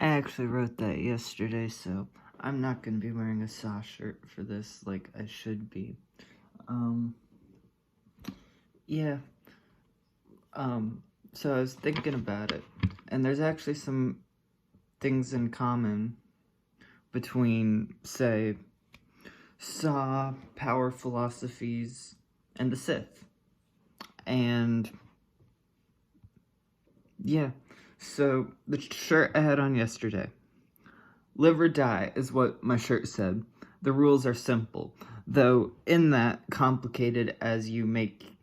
I actually wrote that yesterday, so I'm not going to be wearing a Saw shirt for this like I should be. Yeah. So I was thinking about it, and there's actually some things in common between, say, Saw, Power, Philosophies, and the Sith. And yeah, so the shirt I had on yesterday, live or die, is what my shirt said. The rules are simple, though in that complicated as you make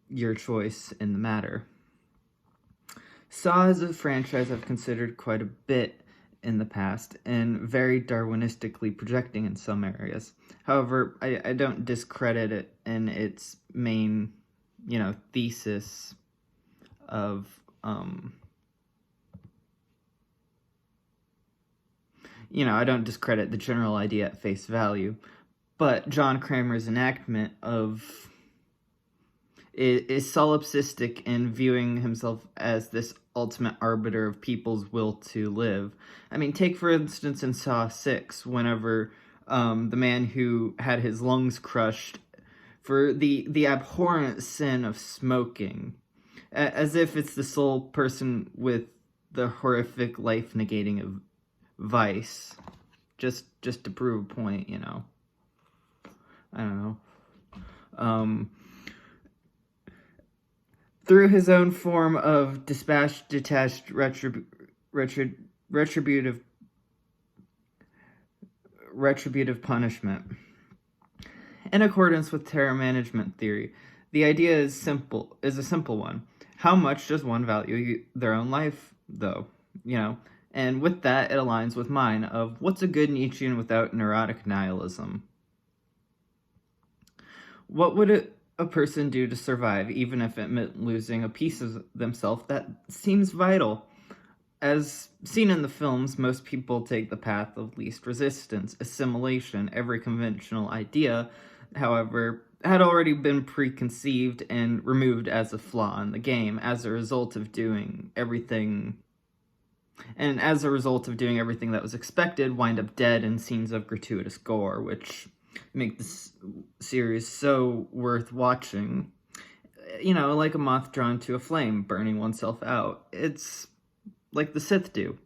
your choice in the matter. Saw is a franchise I've considered quite a bit in the past, and very Darwinistically projecting in some areas. However, I don't discredit it in its main, thesis of, I don't discredit the general idea at face value, but John Kramer's enactment of is solipsistic in viewing himself as this ultimate arbiter of people's will to live. I mean, take for instance in Saw 6, whenever the man who had his lungs crushed for the abhorrent sin of smoking, as if it's the sole person with the horrific life-negating vice, just to prove a point, I don't know. Through his own form of detached retributive punishment. In accordance with terror management theory, the idea is a simple one. How much does one value their own life, though? And with that, it aligns with mine of what's a good Nietzschean without neurotic nihilism? What would a person do to survive, even if it meant losing a piece of themselves that seems vital? As seen in the films, most people take the path of least resistance, assimilation. Every conventional idea, however, had already been preconceived and removed as a flaw in the game as a result of doing everything. And as a result of doing everything that was expected, wind up dead in scenes of gratuitous gore, which make this series so worth watching. Like a moth drawn to a flame, burning oneself out. It's like the Sith do.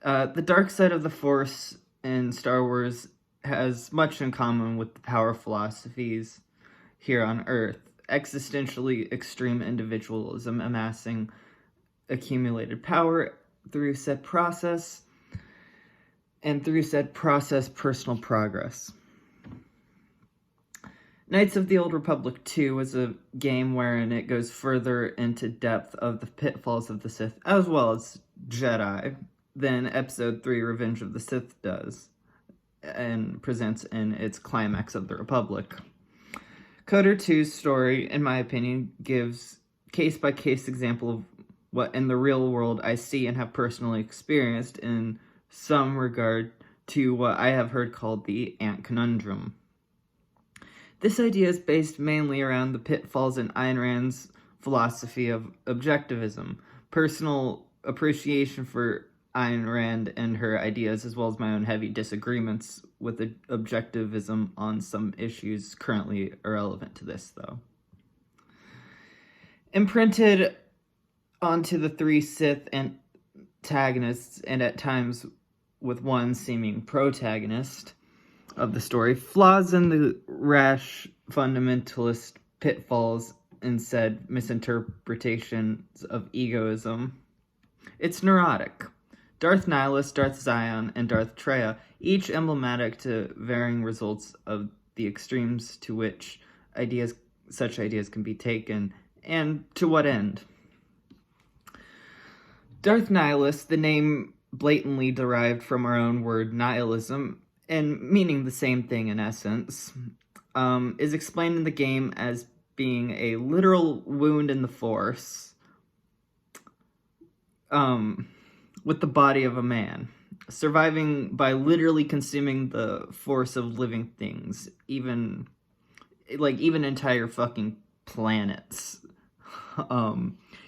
The dark side of the Force in Star Wars has much in common with the power philosophies here on Earth. Existentially extreme individualism amassing accumulated power through said process, and through said process, personal progress. Knights of the Old Republic 2 was a game wherein it goes further into depth of the pitfalls of the Sith, as well as Jedi, than Episode 3 Revenge of the Sith does, and presents in its climax of the Republic. KOTOR 2's story, in my opinion, gives case-by-case example of what in the real world I see and have personally experienced in some regard to what I have heard called the Ant Conundrum. This idea is based mainly around the pitfalls in Ayn Rand's philosophy of objectivism, personal appreciation for Ayn Rand and her ideas, as well as my own heavy disagreements with objectivism on some issues currently irrelevant to this, though. Imprinted onto the three Sith antagonists, and at times with one seeming protagonist of the story, flaws in the rash fundamentalist pitfalls and said misinterpretations of egoism. It's neurotic. Darth Nihilus, Darth Zion, and Darth Treya, each emblematic to varying results of the extremes to which such ideas can be taken, and to what end. Darth Nihilus, the name blatantly derived from our own word nihilism, and meaning the same thing in essence, is explained in the game as being a literal wound in the Force, with the body of a man, surviving by literally consuming the force of living things, even entire fucking planets.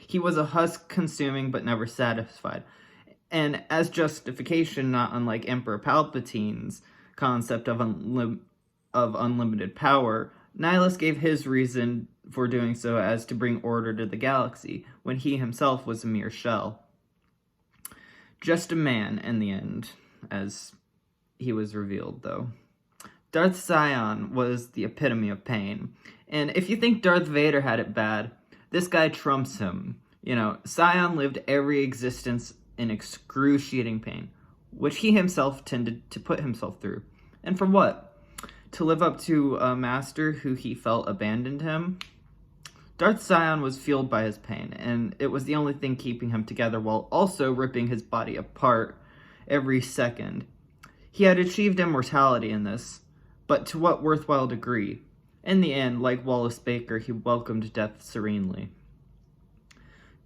He was a husk consuming but never satisfied. And as justification, not unlike Emperor Palpatine's concept of unlimited power, Nihilus gave his reason for doing so as to bring order to the galaxy, when he himself was a mere shell. Just a man, in the end, as he was revealed, though. Darth Sion was the epitome of pain. And if you think Darth Vader had it bad, this guy trumps him. You know, Sion lived every existence in excruciating pain, which he himself tended to put himself through. And for what? To live up to a master who he felt abandoned him? Darth Sion was fueled by his pain, and it was the only thing keeping him together while also ripping his body apart every second. He had achieved immortality in this, but to what worthwhile degree? In the end, like Wallace Baker, he welcomed death serenely.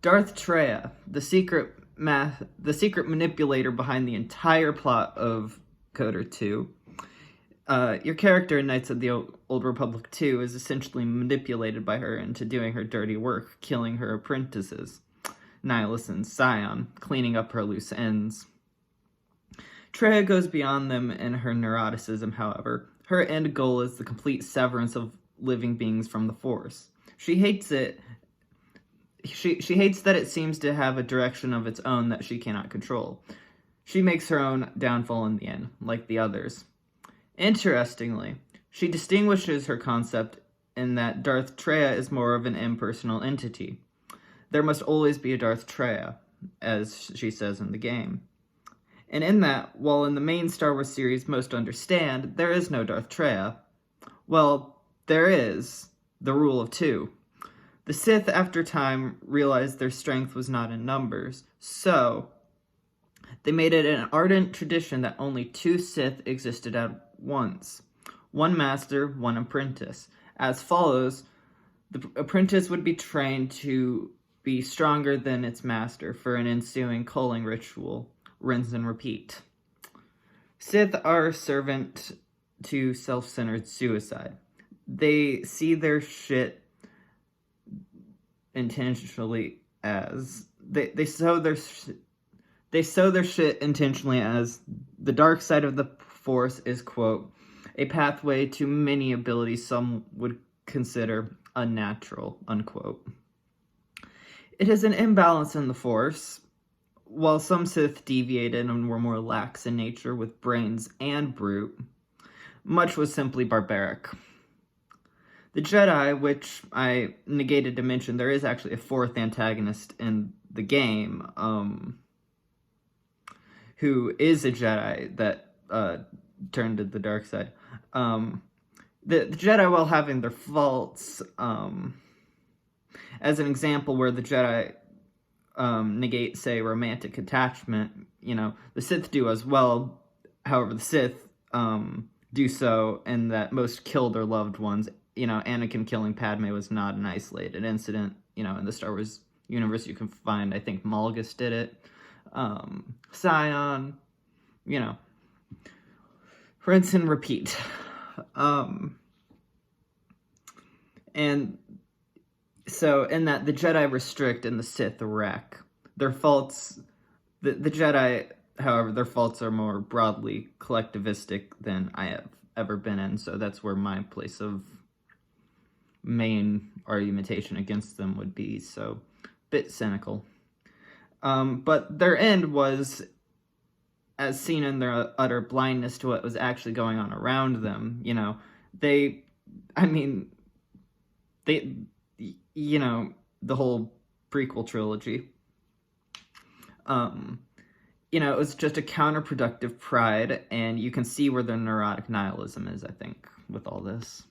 Darth Traya, the secret manipulator behind the entire plot of KOTOR 2. Your character in Knights of the Old Republic 2 is essentially manipulated by her into doing her dirty work, killing her apprentices, Nihilus and Sion, cleaning up her loose ends. Traya goes beyond them in her neuroticism, however. Her end goal is the complete severance of living beings from the Force. She hates it. She hates that it seems to have a direction of its own that she cannot control. She makes her own downfall in the end, like the others. Interestingly, she distinguishes her concept in that Darth Traya is more of an impersonal entity. There must always be a Darth Traya, as she says in the game. And in that, while in the main Star Wars series most understand, there is no Darth Traya. Well, there is the rule of two. The Sith, after time, realized their strength was not in numbers, so they made it an ardent tradition that only two Sith existed at once. One master, one apprentice. As follows, the apprentice would be trained to be stronger than its master for an ensuing culling ritual. Rinse and repeat. Sith are servant to self-centered suicide. They see their shit intentionally as they sow their shit intentionally as the dark side of the Force is, quote, a pathway to many abilities some would consider unnatural, unquote. It is an imbalance in the Force. While some Sith deviated and were more lax in nature with brains and brute, much was simply barbaric. The Jedi, which I negated to mention, there is actually a fourth antagonist in the game, who is a Jedi that turned to the dark side. The Jedi, while having their faults, as an example where the Jedi negate, say, romantic attachment, you know, the Sith do as well. However, the Sith do so in that most kill their loved ones. You know, Anakin killing Padme was not an isolated incident. You know, in the Star Wars universe, you can find, I think, Malgus did it. Sion, you know, rinse and repeat. And so, in that, the Jedi restrict and the Sith wreck. Their faults, the Jedi, however, their faults are more broadly collectivistic than I have ever been in, so that's where my place of main argumentation against them would be, so a bit cynical. But their end was, as seen in their utter blindness to what was actually going on around them, you know, you know, the whole prequel trilogy, you know, it was just a counterproductive pride, and you can see where their neurotic nihilism is, I think, with all this.